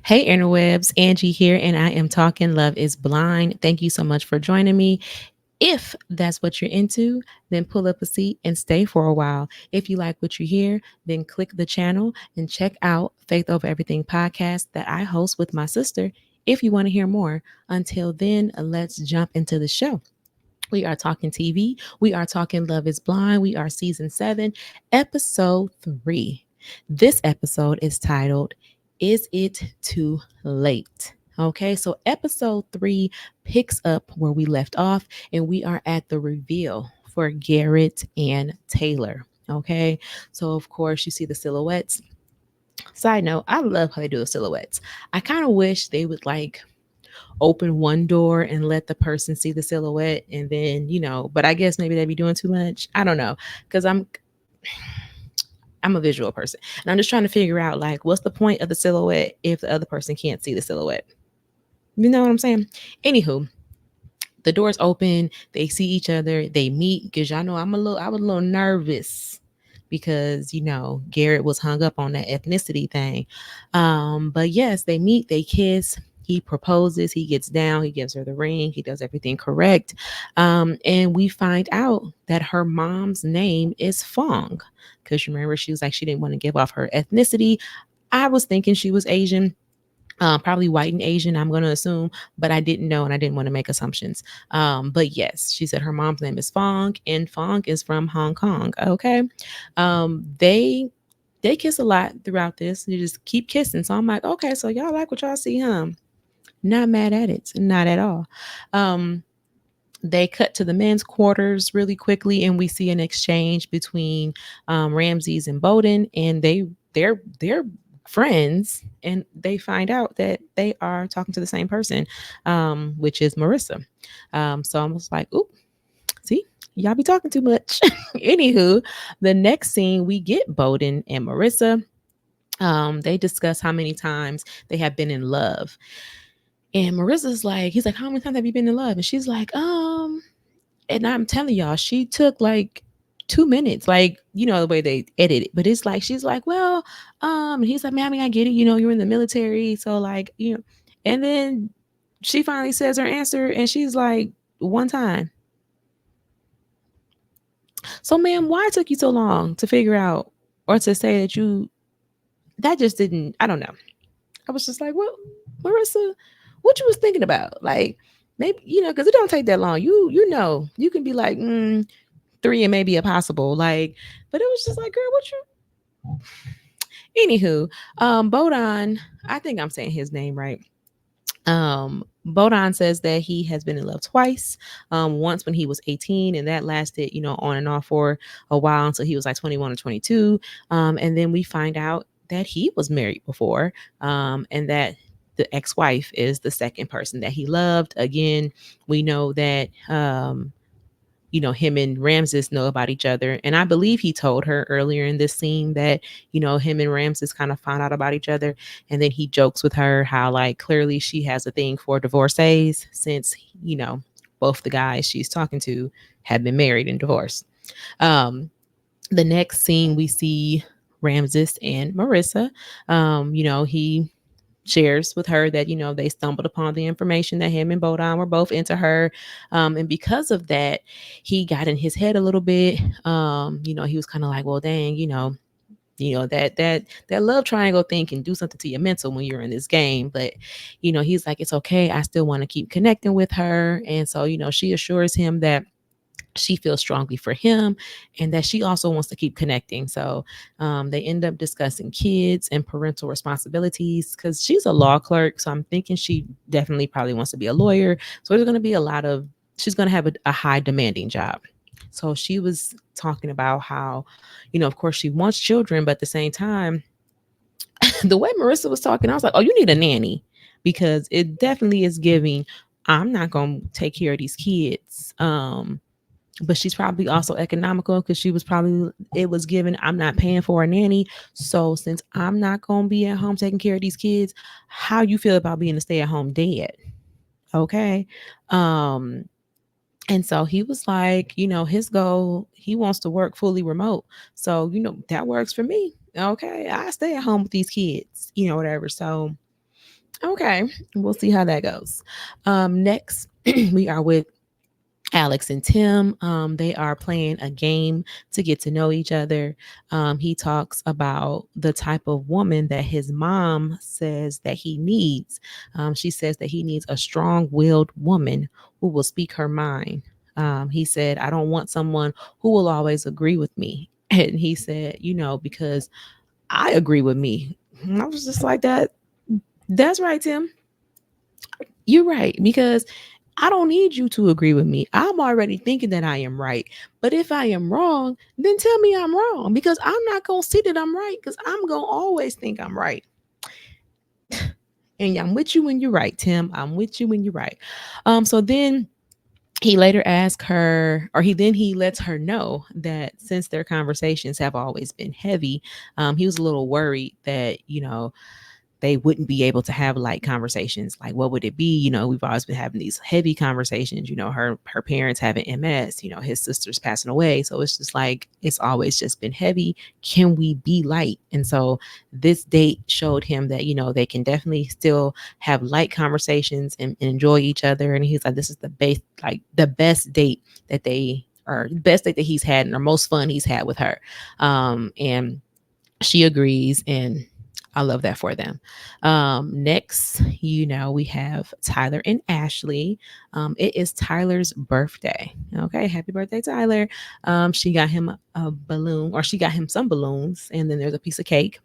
Hey, interwebs, Angie here, and I am talking Love is Blind. Thank you so much for joining me. If that's what you're into, then pull up a seat and stay for a while. If you like what you hear, then click the channel and check out Faith Over Everything podcast that I host with my sister if you want to hear more. Until then, let's jump into the show. We are talking TV. We are talking Love is Blind. We are season 7, episode 3. This episode is titled, Is It Too Late? Okay, so episode 3 picks up where we left off, and we are at the reveal for Garrett and Taylor. Okay, so of course, you see the silhouettes. Side note, I love how they do the silhouettes. I kind of wish they would like open one door and let the person see the silhouette and then but I guess maybe they'd be doing too much. I don't know, because I'm a visual person, and I'm just trying to figure out like what's the point of the silhouette if the other person can't see the silhouette. You know what I'm saying? Anywho, the doors open, they see each other, they meet, because y'all know I was a little nervous because Garrett was hung up on that ethnicity thing. But yes, they meet, they kiss, he proposes, he gets down, he gives her the ring, he does everything correct. And we find out that her mom's name is Fong, because remember, she was like, she didn't want to give off her ethnicity. I was thinking she was Asian, probably white and Asian, I'm going to assume, but I didn't know and I didn't want to make assumptions. But yes, she said her mom's name is Fong, and Fong is from Hong Kong. Okay. They kiss a lot throughout this. They just keep kissing. So I'm like, okay, so y'all like what y'all see, huh? Not mad at it, not at all. Um, they cut to the men's quarters really quickly, and we see an exchange between Ramses and Bowden, and they're friends, and they find out that they are talking to the same person, which is Marissa. So I'm just like, oop, see, y'all be talking too much. Anywho, the next scene we get Bowden and Marissa. They discuss how many times they have been in love. And Marissa's like, he's like, how many times have you been in love? And she's like, and I'm telling y'all, she took like 2 minutes, like, the way they edit it. But it's like, she's like, well, and he's like, Mammy, I get it. You're in the military. So, like, and then she finally says her answer and she's like, one time. So, ma'am, why it took you so long to figure out or to say that just didn't, I don't know. I was just like, well, Marissa, what you was thinking about? Like, maybe, because it don't take that long. You can be like, 3 and maybe a possible. Like, but it was just like, girl, what you anywho, Bodon, I think I'm saying his name right. Bodon says that he has been in love twice. Once when he was 18, and that lasted, on and off for a while until he was like 21 or 22. And then we find out that he was married before, and that the ex-wife is the second person that he loved. Again, we know that him and Ramses know about each other. And I believe he told her earlier in this scene that, him and Ramses kind of found out about each other. And then he jokes with her how, like, clearly she has a thing for divorcees since, both the guys she's talking to have been married and divorced. The next scene we see Ramses and Marissa. He shares with her that they stumbled upon the information that him and Bodon were both into her, and because of that he got in his head a little bit. He was kind of like, well, dang, that love triangle thing can do something to your mental when you're in this game. But he's like, it's okay, I still want to keep connecting with her. And so she assures him that she feels strongly for him and that she also wants to keep connecting. So they end up discussing kids and parental responsibilities because she's a law clerk. So I'm thinking she definitely probably wants to be a lawyer. So there's going to be she's going to have a high demanding job. So she was talking about how, of course, she wants children, but at the same time, the way Marissa was talking, I was like, oh, you need a nanny, because it definitely is giving, I'm not going to take care of these kids. But she's probably also economical because it was given, I'm not paying for a nanny. So since I'm not going to be at home taking care of these kids, how you feel about being a stay-at-home dad? Okay. Um, and so he was like, his goal, he wants to work fully remote. So, that works for me. Okay. I stay at home with these kids, whatever. So Okay, we'll see how that goes. Next, we are with Alex and Tim. They are playing a game to get to know each other. He talks about the type of woman that his mom says that he needs. She says that he needs a strong willed woman who will speak her mind. He said, I don't want someone who will always agree with me. And he said, because I agree with me. And I was just like that. That's right, Tim. You're right. Because I don't need you to agree with me. I'm already thinking that I am right. But if I am wrong, then tell me I'm wrong because I'm not going to see that I'm right because I'm going to always think I'm right. And I'm with you when you're right, Tim. I'm with you when you're right. So then he later asks her, or he lets her know that since their conversations have always been heavy, he was a little worried that, they wouldn't be able to have light conversations. Like, what would it be? We've always been having these heavy conversations. Her parents having MS. His sister's passing away. So it's just like it's always just been heavy. Can we be light? And so this date showed him that they can definitely still have light conversations and enjoy each other. And he's like, this is the best date that they or best date that he's had, or most fun he's had with her. And she agrees, and I love that for them. Next, we have Tyler and Ashley. It is Tyler's birthday. Okay, happy birthday, Tyler. She got him a balloon, or she got him some balloons, and then there's a piece of cake.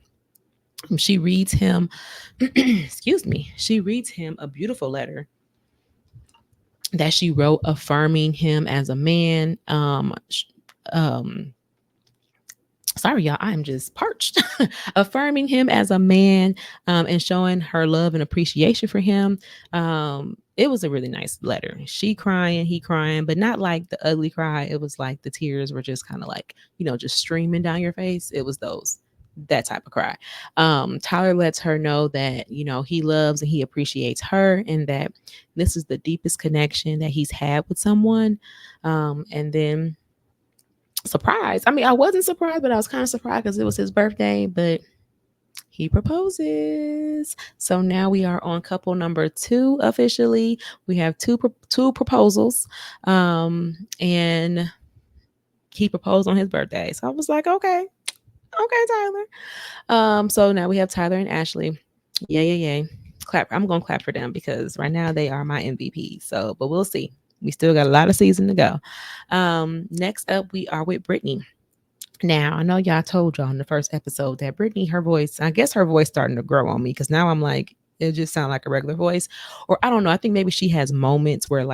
She reads him, excuse me, she reads him a beautiful letter that she wrote affirming him as a man. Um, Sorry, y'all, I'm just parched. Affirming him as a man, and showing her love and appreciation for him. It was a really nice letter. She crying, he crying, but not like the ugly cry. It was like the tears were just kind of like, just streaming down your face. It was that type of cry. Tyler lets her know that, he loves and he appreciates her, and that this is the deepest connection that he's had with someone. And then surprised. I mean, I wasn't surprised, but I was kind of surprised because it was his birthday, but he proposes. So now we are on couple number 2 officially. We have two proposals. And he proposed on his birthday. So I was like, okay. Okay, Tyler. So now we have Tyler and Ashley. Yay. Clap. I'm gonna clap for them because right now they are my MVP. So, but we'll see. We still got a lot of season to go. Next up, we are with Brittany. Now, I know y'all told y'all in the first episode that Brittany, I guess her voice starting to grow on me because now I'm like, it just sounds like a regular voice. Or I don't know. I think maybe she has moments where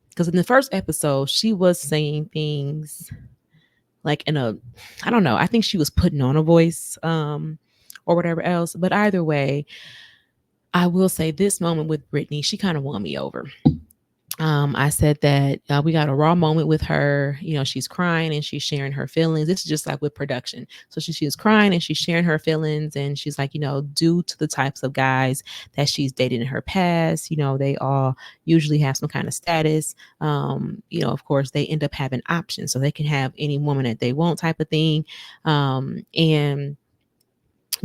because in the first episode, she was saying things like I don't know. I think she was putting on a voice, or whatever else. But either way, I will say this moment with Brittany, she kind of won me over. I said that we got a raw moment with her. She's crying and she's sharing her feelings. This is just like with production. So she was crying and she's sharing her feelings. And she's like, due to the types of guys that she's dated in her past, they all usually have some kind of status. Of course, they end up having options. So they can have any woman that they want type of thing. And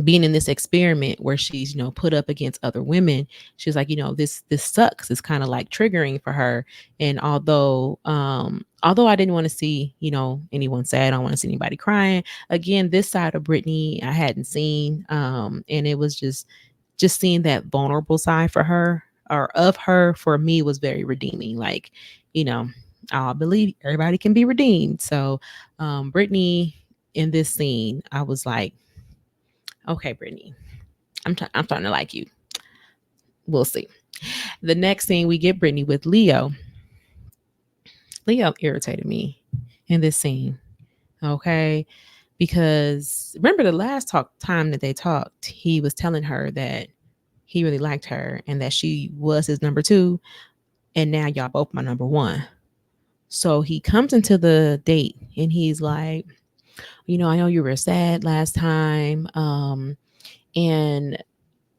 being in this experiment where she's put up against other women, she's like, this sucks. It's kind of like triggering for her. And although I didn't want to see anyone sad, I don't want to see anybody crying again. This side of Brittany I hadn't seen, and it was just seeing that vulnerable side for her, or of her, for me, was very redeeming. Like, I believe everybody can be redeemed. So Brittany, in this scene, I was like, okay, Brittany, I'm starting to like you. We'll see. The next scene, we get Brittany with Leo. Leo irritated me in this scene. Okay. Because remember the last time that they talked, he was telling her that he really liked her and that she was his number 2. And now y'all both my number 1. So he comes into the date and he's like, I know you were sad last time. And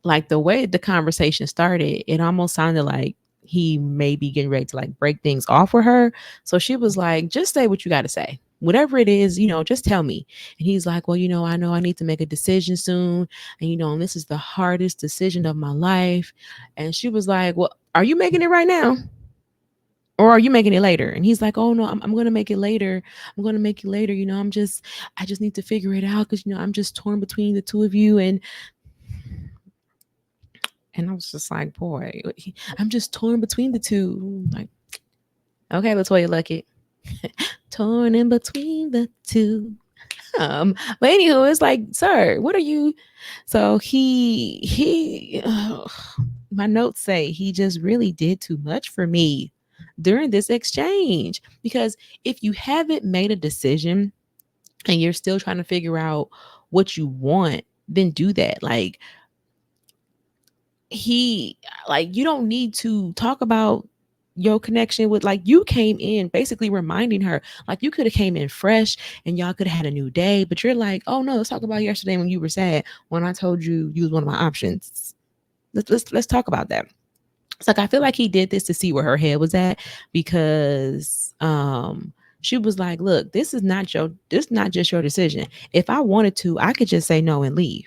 like the way the conversation started, it almost sounded like he may be getting ready to like break things off with her. So she was like, just say what you got to say. whatever it is, just tell me. And he's like, well, I know I need to make a decision soon. And, and this is the hardest decision of my life. And she was like, well, are you making it right now? Or are you making it later? And he's like, oh no, I'm going to make it later. I'm going to make it later. I just need to figure it out. Cause I'm just torn between the two of you. And I was just like, boy, I'm just torn between the two. Like, okay, Latoya Luckett, torn in between the two. But anywho, it's like, sir, what are you? So my notes say he just really did too much for me during this exchange. Because if you haven't made a decision and you're still trying to figure out what you want, then do that. You don't need to talk about your connection with, like, you came in basically reminding her, like, you could have came in fresh and y'all could have had a new day, but you're like, oh no, let's talk about yesterday when you were sad, when I told you you was one of my options. Let's talk about that. It's like, I feel like he did this to see where her head was at, because she was like, look, this is not just your decision. If I wanted to, I could just say no and leave.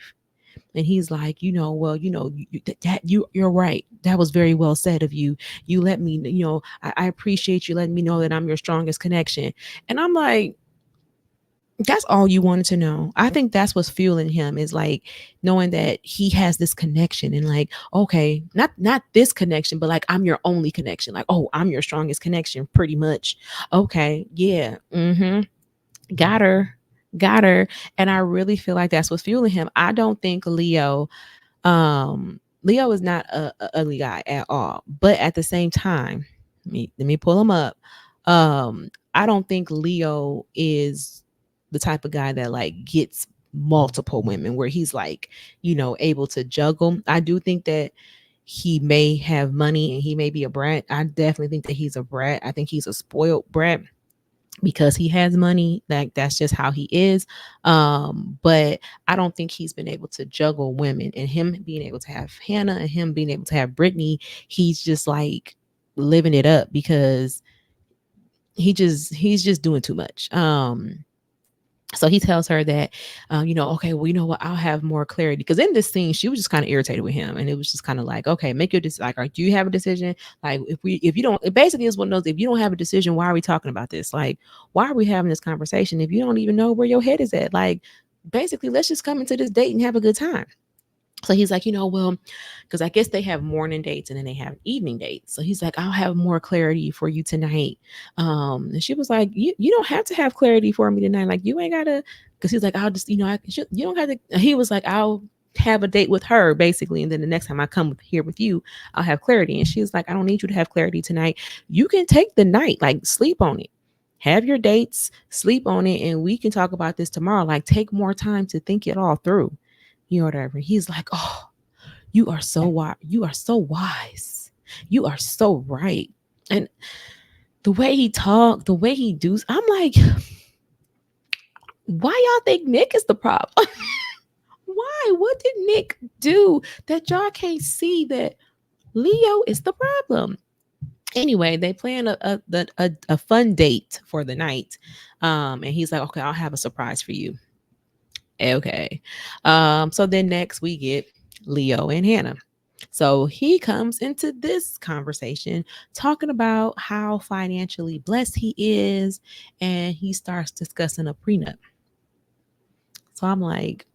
And he's like, well, you're right. That was very well said of you. You let me, I appreciate you letting me know that I'm your strongest connection. And I'm like, that's all you wanted to know. I think that's what's fueling him, is like knowing that he has this connection, and like, okay, not this connection, but like, I'm your only connection. Like, oh, I'm your strongest connection, pretty much. Okay, yeah, got her, got her. And I really feel like that's what's fueling him. I don't think Leo is not a ugly guy at all, but at the same time, let me pull him up. I don't think Leo is the type of guy that like gets multiple women, where he's like, able to juggle. I do think that he may have money and he may be a brat. I definitely think that he's a brat. I think he's a spoiled brat because he has money. Like, that's just how he is. But I don't think he's been able to juggle women, and him being able to have Hannah and him being able to have Brittany, he's just like living it up, because he's just doing too much. So he tells her that, okay, well, you know what? I'll have more clarity. Because in this scene, she was just kind of irritated with him, and it was just kind of like, okay, make your decision. Like, do you have a decision? Like, if you don't, it basically is one of those. If you don't have a decision, why are we talking about this? Like, why are we having this conversation if you don't even know where your head is at? Like, basically, let's just come into this date and have a good time. So he's like, well, because I guess they have morning dates and then they have evening dates. So he's like, I'll have more clarity for you tonight. And she was like, you don't have to have clarity for me tonight. Like, you ain't gotta, because he's like, I'll just, you don't have to. He was like, I'll have a date with her basically, and then the next time I come here with you, I'll have clarity. And she's like, I don't need you to have clarity tonight. You can take the night, like, sleep on it. Have your dates, sleep on it, and we can talk about this tomorrow. Like, take more time to think it all through. Whatever. He's like, oh, you are so wise. You are so wise. You are so right. And the way he talked, the way he does, I'm like, why y'all think Nick is the problem? Why? What did Nick do that y'all can't see that Leo is the problem? Anyway, they plan a fun date for the night. And he's like, okay, I'll have a surprise for you. Okay. So then next we get Leo and Hannah. So he comes into this conversation talking about how financially blessed he is, and he starts discussing a prenup. So I'm like,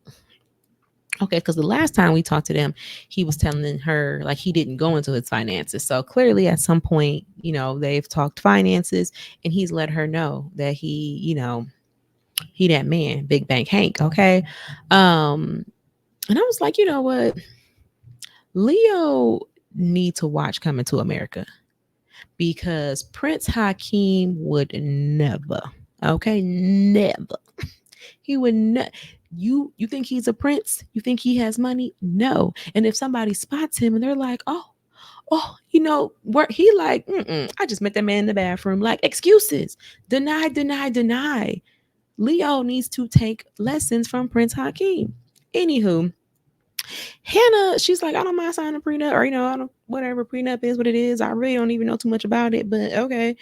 okay, because the last time we talked to them, he was telling her like he didn't go into his finances. So clearly at some point, they've talked finances, and he's let her know that he that man, Big Bank Hank. Okay. And I was like, you know what? Leo need to watch Coming to America, because Prince Hakeem would never, okay, never. He would not. You think he's a prince? You think he has money? No. And if somebody spots him and they're like, where he like, I just met that man in the bathroom. Like, excuses, deny, deny, deny. Leo needs to take lessons from Prince Hakeem. Anywho, Hannah, she's like, I don't mind signing a prenup, or I don't, whatever, prenup is what it is. I really don't even know too much about it, but okay.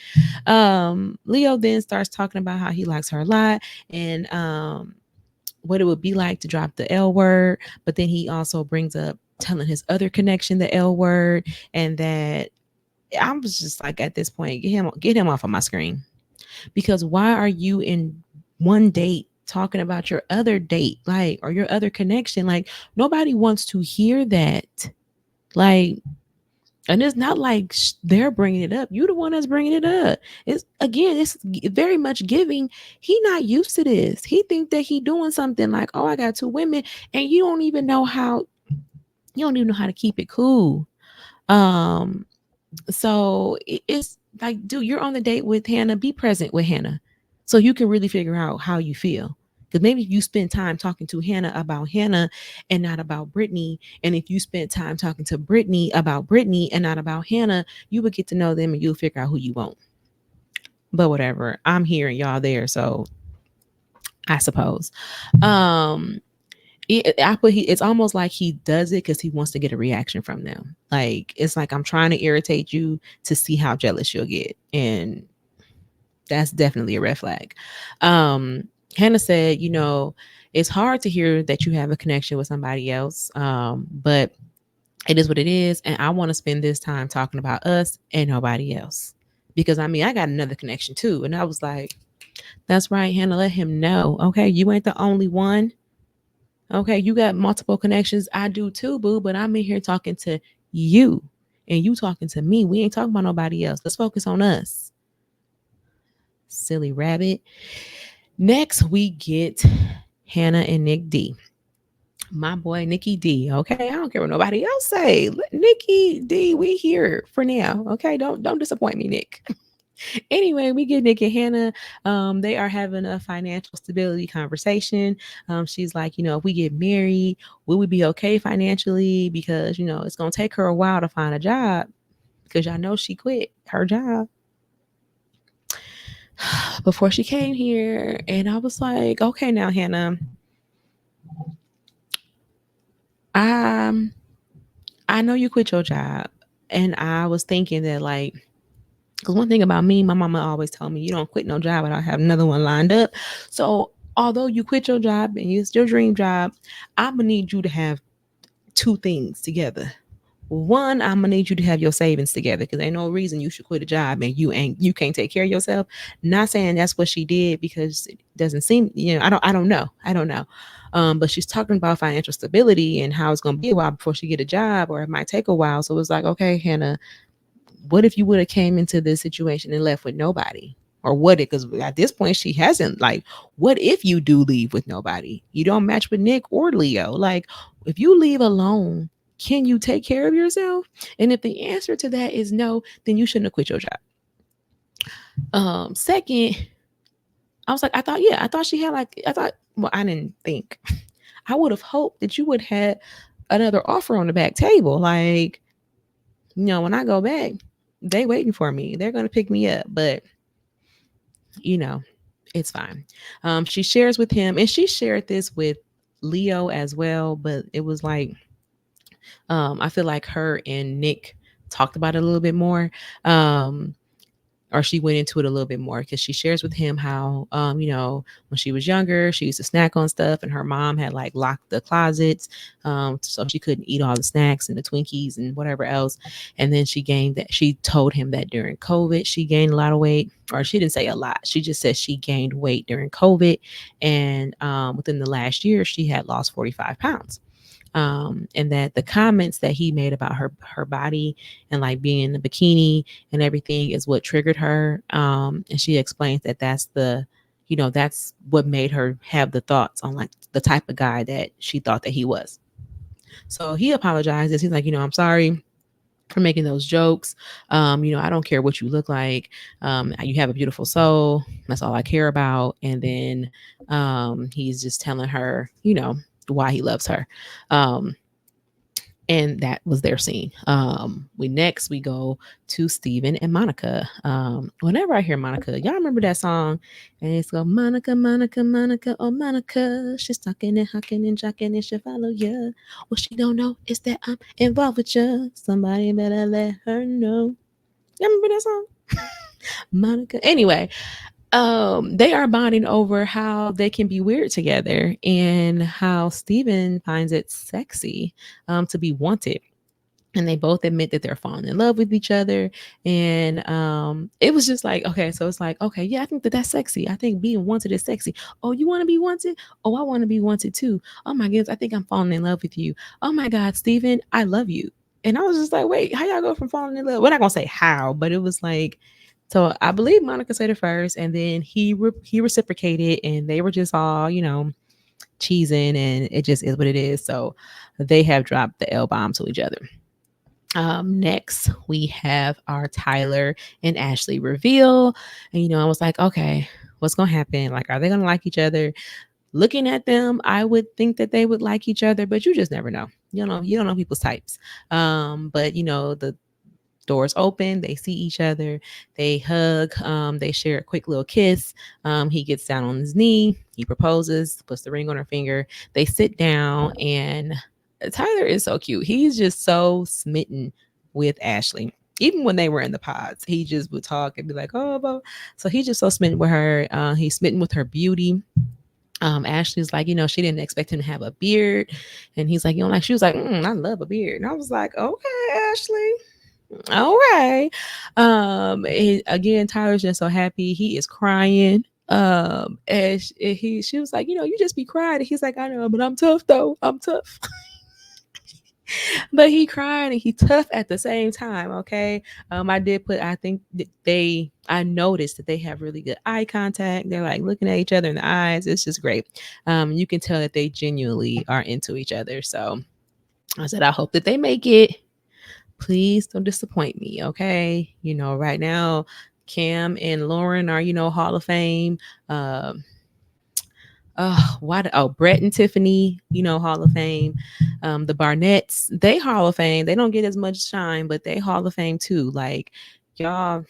Leo then starts talking about how he likes her a lot, and what it would be like to drop the L word, but then he also brings up telling his other connection the L word, and that I was just like, at this point, get him off of my screen. Because why are you in one date talking about your other date, like, or your other connection? Like, nobody wants to hear that. Like, and it's not like they're bringing it up. You the one that's bringing it up. It's, again, it's very much giving. He not used to this. He think that he doing something like, oh, I got two women, and you don't even know how. You don't even know how to keep it cool. Um, so it's like, dude, you're on the date with Hannah. Be present with Hannah, so you can really figure out how you feel. Because maybe if you spend time talking to Hannah about Hannah and not about Brittany, and if you spend time talking to Brittany about Brittany and not about Hannah, you would get to know them and you'll figure out who you want. But whatever, I'm here and y'all there, so I suppose. Um, it's almost like he does it because he wants to get a reaction from them. Like, it's like, I'm trying to irritate you to see how jealous you'll get, and that's definitely a red flag. Hannah said, it's hard to hear that you have a connection with somebody else, but it is what it is, and I want to spend this time talking about us and nobody else. Because I mean, I got another connection too, and I was like, that's right, Hannah, let him know. Okay, you ain't the only one. Okay, you got multiple connections. I do too, boo, but I'm in here talking to you and you talking to me. We ain't talking about nobody else. Let's focus on us. Silly rabbit. Next, we get Hannah and Nick D. My boy Nikki D. Okay, I don't care what nobody else say. Nikki D, we here for now. Okay, don't disappoint me, Nick. Anyway, we get Nick and Hannah. They are having a financial stability conversation. She's like, if we get married, will we be okay financially? Because it's gonna take her a while to find a job, because y'all know she quit her job before she came here. And I was like, okay, now Hannah, um, I know you quit your job, and I was thinking that, like, because one thing about me, my mama always told me, you don't quit no job without having another one lined up. So although you quit your job and it's your dream job, I'm gonna need you to have two things together. One, I'm gonna need you to have your savings together, because ain't no reason you should quit a job and you can't take care of yourself. Not saying that's what she did, because it doesn't seem, I don't know. But she's talking about financial stability and how it's gonna be a while before she get a job, or it might take a while. So it's like, okay, Hannah, what if you would have came into this situation and left with nobody? Or what it, because at this point she hasn't, like, what if you do leave with nobody? You don't match with Nick or Leo. Like, if you leave alone, can you take care of yourself? And if the answer to that is no, then you shouldn't have quit your job. Second, I was like, I thought she had, like, well, I didn't think. I would have hoped that you would have another offer on the back table. Like, when I go back, they waiting for me. They're gonna pick me up. But you know, it's fine. She shares with him, and she shared this with Leo as well, but it was like, I feel like her and Nick talked about it a little bit more. Or she went into it a little bit more, because she shares with him how, when she was younger, she used to snack on stuff, and her mom had, like, locked the closets, so she couldn't eat all the snacks and the Twinkies and whatever else. And then she told him that during COVID she gained a lot of weight, or she didn't say a lot, she just said she gained weight during COVID, and within the last year she had lost 45 pounds. And that the comments that he made about her body and, like, being in the bikini and everything is what triggered her. And she explains that that's what made her have the thoughts on, like, the type of guy that she thought that he was. So he apologizes. He's like, I'm sorry for making those jokes. I don't care what you look like. You have a beautiful soul. That's all I care about. And then he's just telling her, why he loves her. Um, And that was their scene. We go to Steven and Monica. Whenever I hear Monica, y'all remember that song? And it's go Monica, Monica, Monica, oh Monica, she's talking and hucking and jocking and she'll follow you. What she don't know is that I'm involved with you. Somebody better let her know. Y'all remember that song? Monica. Anyway, they are bonding over how they can be weird together and how Steven finds it sexy to be wanted, and they both admit that they're falling in love with each other. And it was just like, okay, so it's like, okay, yeah, I think that that's sexy. I think being wanted is sexy. Oh, you want to be wanted? Oh, I want to be wanted too. Oh my goodness, I think I'm falling in love with you. Oh my God, Steven, I love you. And I was just like, wait, how y'all go from falling in love? We're not gonna say how, but it was like, so I believe Monica said it first, and then he reciprocated, and they were just all, cheesing, and it just is what it is. So they have dropped the L bomb to each other. Next, we have our Tyler and Ashley reveal. And, I was like, okay, what's going to happen? Like, are they going to like each other? Looking at them, I would think that they would like each other, but you just never know. You don't know people's types. But, the doors open, they see each other, they hug, they share a quick little kiss. He gets down on his knee, he proposes, puts the ring on her finger. They sit down, and Tyler is so cute. He's just so smitten with Ashley. Even when they were in the pods, he just would talk and be like, oh, blah. So he's just so smitten with her. He's smitten with her beauty. Ashley's like, she didn't expect him to have a beard. And he's like, like, she was like, I love a beard. And I was like, okay, Ashley. All right. Again, Tyler's just so happy. He is crying. She was like, you just be crying. And he's like, I know, but I'm tough though. I'm tough. But he cried and he tough at the same time. Okay. I think I noticed that they have really good eye contact. They're like looking at each other in the eyes. It's just great. You can tell that they genuinely are into each other. So I said, I hope that they make it. Please don't disappoint me. Okay. Right now, Cam and Lauren are, Hall of Fame. Brett and Tiffany, Hall of Fame. The Barnetts, they Hall of Fame. They don't get as much shine, but they Hall of Fame too. Like, y'all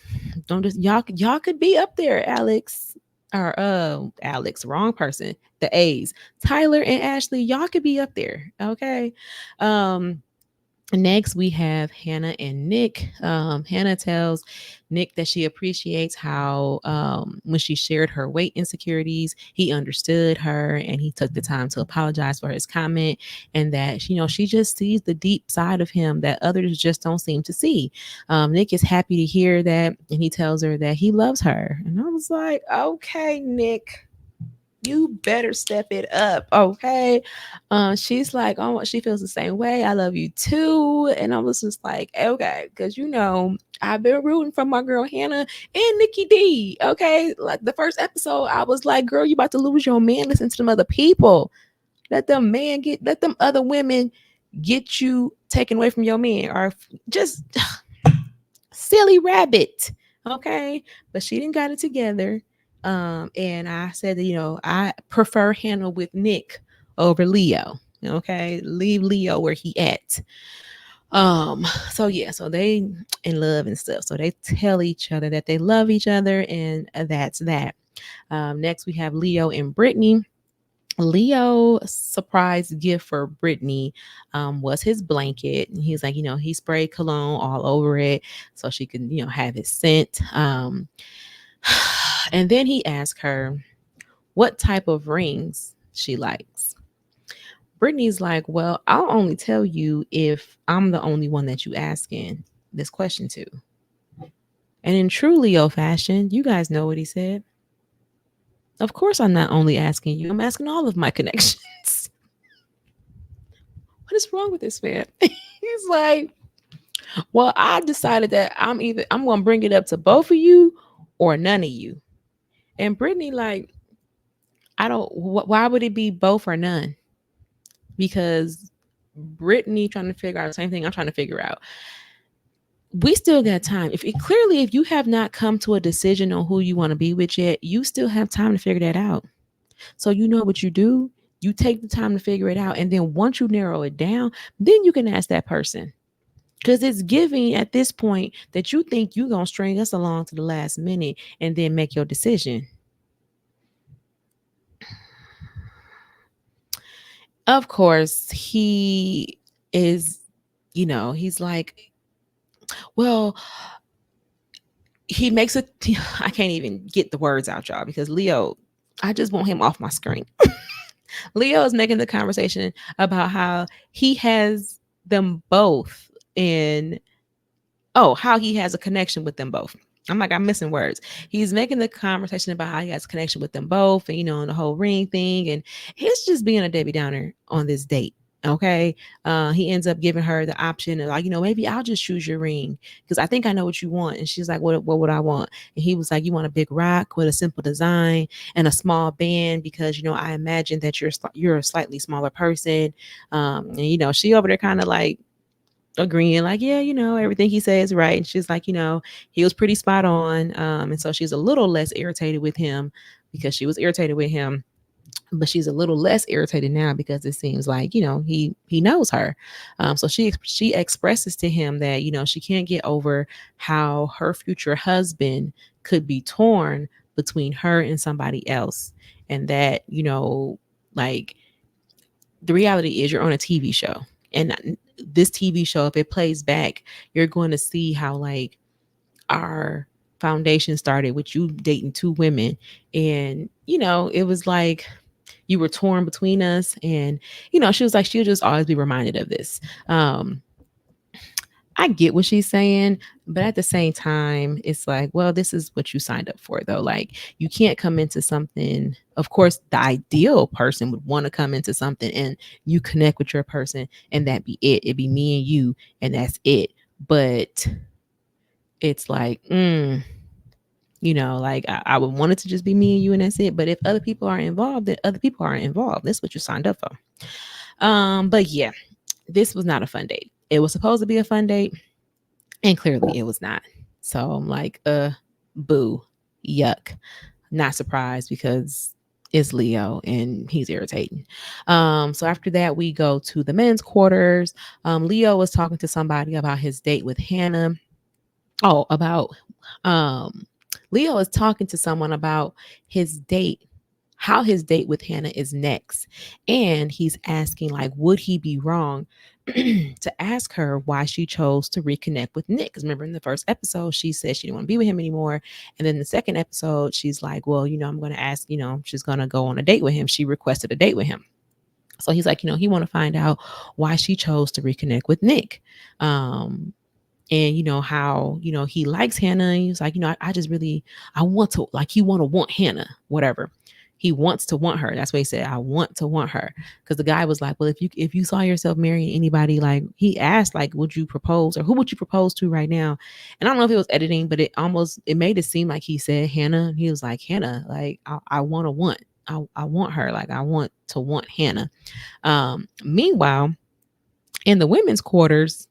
don't just y'all could be up there, Alex. Or Alex, wrong person. The A's. Tyler and Ashley, y'all could be up there. Okay. Next, we have Hannah and Nick. Hannah tells Nick that she appreciates how when she shared her weight insecurities, he understood her and he took the time to apologize for his comment, and that she just sees the deep side of him that others just don't seem to see. Nick is happy to hear that, and he tells her that he loves her. And I was like, okay, Nick, you better step it up. Okay. She's like, oh, she feels the same way. I love you too. And I was just like, okay, because I've been rooting for my girl Hannah and Nikki D. Okay. Like the first episode, I was like, girl, you about to lose your man. Listen to them other people. Let them other women get you taken away from your man, or just silly rabbit. Okay. But she didn't got it together. And I said that, I prefer Hannah with Nick over Leo. Okay. Leave Leo where he at. So yeah, so they in love and stuff. So they tell each other that they love each other, and that's that. Next we have Leo and Brittany. Leo surprise gift for Brittany was his blanket. And he's like, he sprayed cologne all over it so she could, have his scent. And then he asked her what type of rings she likes. Brittany's like, well, I'll only tell you if I'm the only one that you asking this question to. And in true Leo fashion, you guys know what he said. Of course, I'm not only asking you, I'm asking all of my connections. What is wrong with this man? He's like, well, I decided that I'm going to bring it up to both of you or none of you. And Brittany like, why would it be both or none? Because Brittany trying to figure out the same thing I'm trying to figure out. We still got time. If you have not come to a decision on who you want to be with yet, you still have time to figure that out. So you know what you do? You take the time to figure it out. And then once you narrow it down, then you can ask that person. Because it's giving at this point that you think you're going to string us along to the last minute and then make your decision. Of course, he is, he's like, well, he makes it. I can't even get the words out, y'all, because Leo, I just want him off my screen. Leo is making the conversation about how he has them both in, how he has a connection with them both. I'm like, I'm missing words. He's making the conversation about how he has a connection with them both, and and the whole ring thing, and he's just being a Debbie Downer on this date. Okay, he ends up giving her the option of like, maybe I'll just choose your ring because I think I know what you want. And she's like, what would I want? And he was like, you want a big rock with a simple design and a small band because I imagine that you're a slightly smaller person. And she over there kind of like agreeing like, yeah, everything he says right. And she's like, he was pretty spot on. And so she's a little less irritated with him because she was irritated with him, but she's a little less irritated now because it seems like he knows her. So she expresses to him that she can't get over how her future husband could be torn between her and somebody else, and that like the reality is you're on a TV show, and this TV show, if it plays back, you're going to see how like our foundation started with you dating two women, and it was like you were torn between us. And she was like, she'll just always be reminded of this. I get what she's saying, but at the same time, it's like, well, this is what you signed up for, though. Like, you can't come into something. Of course, the ideal person would want to come into something and you connect with your person and that be it. It'd be me and you, and that's it. But it's like, like I would want it to just be me and you, and that's it. But if other people are involved, then other people are involved. That's what you signed up for. But yeah, this was not a fun date. It was supposed to be a fun date, and clearly it was not. So I'm like, boo, yuck. Not surprised because it's Leo and he's irritating. So after that, we go to the men's quarters. Leo was talking to somebody about his date with Hannah. Leo is talking to someone about his date, how his date with Hannah is next. And he's asking, like, would he be wrong to ask her why she chose to reconnect with Nick? Because remember, in the first episode, she said she didn't want to be with him anymore. And then the second episode, she's like, well, I'm going to ask, she's going to go on a date with him. She requested a date with him. So he's like, he want to find out why she chose to reconnect with Nick. And how he likes Hannah. And he was like, I just really, I want to, like, he want Hannah, whatever. He wants to want her. That's what he said. I want to want her. Because the guy was like, well, if you saw yourself marrying anybody, like, he asked, like, would you propose, or who would you propose to right now? And I don't know if it was editing, but it made it seem like he said Hannah. He was like, Hannah, like, I want to want. I want her. Like, I want to want Hannah. Meanwhile, in the women's quarters,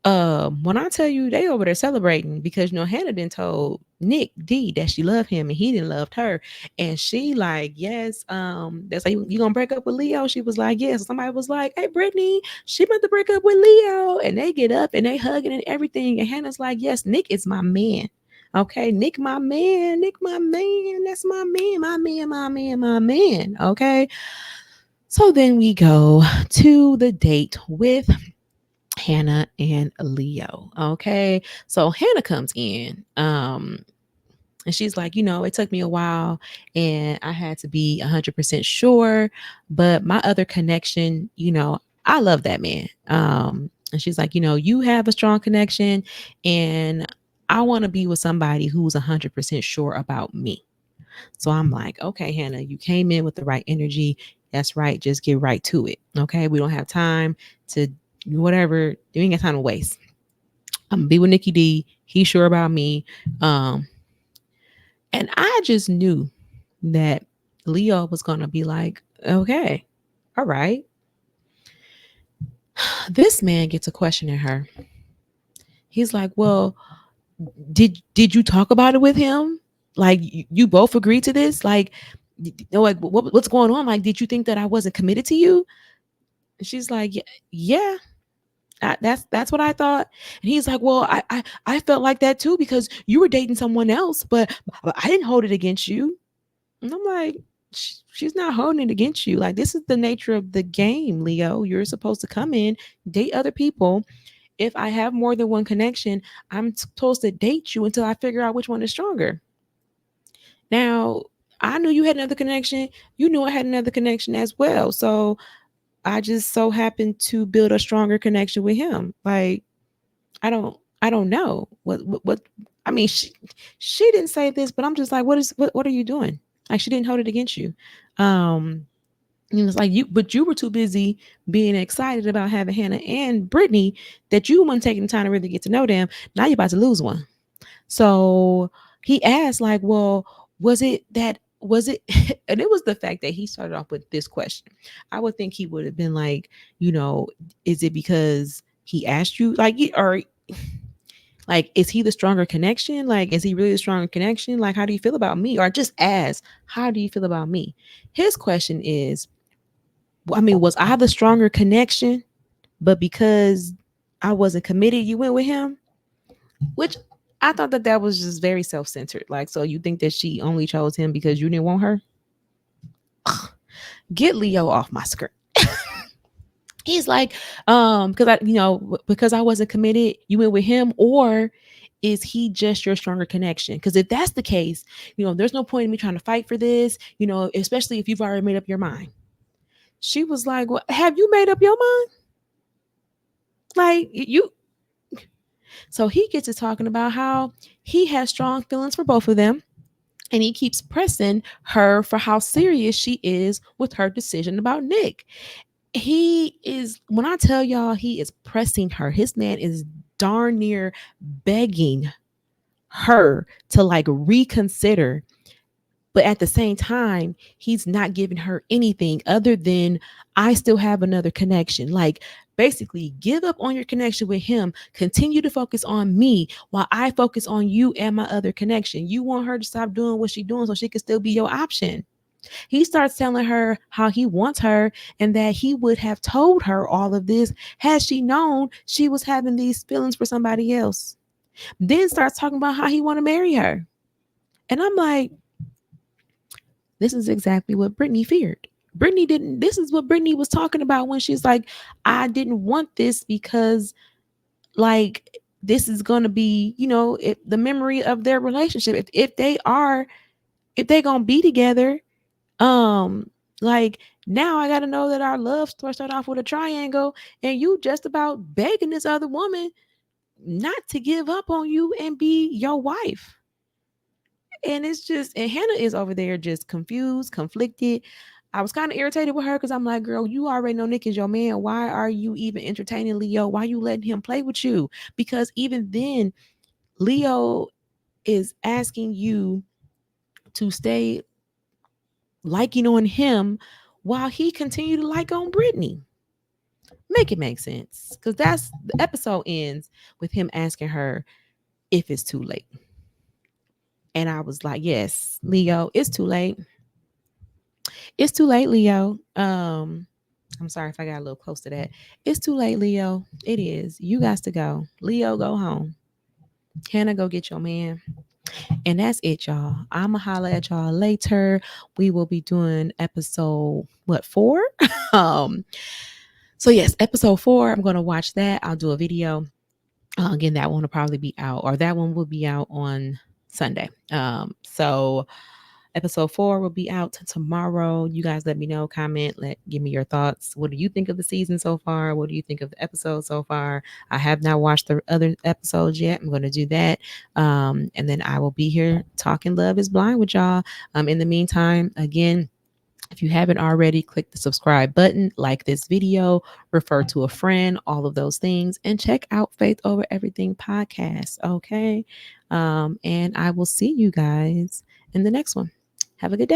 when I tell you they over there celebrating because Hannah done told Nick D that she loved him and he didn't love her, and she like, yes, that's like, you gonna break up with Leo? She was like, yes. Somebody was like, hey, Brittany, she about to break up with Leo, and they get up and they hugging and everything, and Hannah's like, yes, Nick is my man. Okay, Nick, my man, Nick, my man, that's my man, my man, my man, my man. Okay, so then we go to the date with Hannah and Leo. Okay. So Hannah comes in. And she's like, it took me a while and I had to be 100% sure. But my other connection, I love that man. And she's like, you have a strong connection and I want to be with somebody who's 100% sure about me. So I'm like, okay, Hannah, you came in with the right energy. That's right. Just get right to it. Okay. We don't have time to whatever. You ain't got time to waste. I'm gonna be with Nikki D. He's sure about me. And I just knew that Leo was gonna be like, okay, all right. This man gets a question in her. He's like, well, did you talk about it with him? Like, you both agreed to this? Like, like, what's going on? Like, did you think that I wasn't committed to you? And she's like, yeah, that's what I thought. And he's like, well, I felt like that too because you were dating someone else, but I didn't hold it against you. And I'm like, she's not holding it against you. Like, this is the nature of the game, Leo. You're supposed to come in, date other people. If I have more than one connection, I'm supposed to date you until I figure out which one is stronger. Now, I knew you had another connection. You knew I had another connection as well. So I just so happened to build a stronger connection with him. Like, I don't know what I mean, she didn't say this, but I'm just like, what are you doing? Like, she didn't hold it against you. Um and it was like, but you were too busy being excited about having Hannah and Brittany that you weren't taking the time to really get to know them. Now you're about to lose one. So he asked, like, well, was it and it was the fact that he started off with this question. I would think he would have been like, you know, is it because he asked you, like, or like, is he the stronger connection? Like, is he really the stronger connection? Like, how do you feel about me? Or just ask, how do you feel about me? His question is, I mean, was I the stronger connection, but because I wasn't committed, you went with him? Which I thought that was just very self-centered. Like, so you think that she only chose him because you didn't want her? Get Leo off my skirt. He's like, because because I wasn't committed, you went with him, or is he just your stronger connection? Because if that's the case, there's no point in me trying to fight for this, especially if you've already made up your mind. She was like, well, have you made up your mind? Like, you. So he gets to talking about how he has strong feelings for both of them. And he keeps pressing her for how serious she is with her decision about Nick. He is, when I tell y'all, he is pressing her. His man is darn near begging her to like reconsider. But at the same time, he's not giving her anything other than, I still have another connection. Like, basically, give up on your connection with him. Continue to focus on me while I focus on you and my other connection. You want her to stop doing what she's doing so she can still be your option. He starts telling her how he wants her and that he would have told her all of this had she known she was having these feelings for somebody else. Then starts talking about how he want to marry her. And I'm like, this is exactly what Brittany feared. Brittany didn't, this is what Brittany was talking about when she's like, I didn't want this because, like, this is going to be, the memory of their relationship. If they going to be together, like, now I got to know that our love started off with a triangle and you just about begging this other woman not to give up on you and be your wife. And it's just, and Hannah is over there just confused, conflicted. I was kind of irritated with her because I'm like, girl, you already know Nick is your man. Why are you even entertaining Leo? Why are you letting him play with you? Because even then, Leo is asking you to stay liking on him while he continued to like on Brittany. Make it make sense. Because that's, the episode ends with him asking her if it's too late. And I was like, yes, Leo, it's too late. It's too late, Leo. I'm sorry if I got a little close to that. It's too late, Leo. It is. You got to go. Leo, go home. Hannah, go get your man. And that's it, y'all. I'ma holler at y'all later. We will be doing episode 4? um, so yes, episode 4. I'm gonna watch that. I'll do a video. Again, that one will probably be out, or that one will be out on Sunday. So episode 4 will be out tomorrow. You guys let me know, comment, give me your thoughts. What do you think of the season so far? What do you think of the episode so far? I have not watched the other episodes yet. I'm going to do that. And then I will be here talking Love is Blind with y'all. In the meantime, again, if you haven't already, click the subscribe button, like this video, refer to a friend, all of those things, and check out Faith Over Everything podcast. Okay. And I will see you guys in the next one. Have a good day.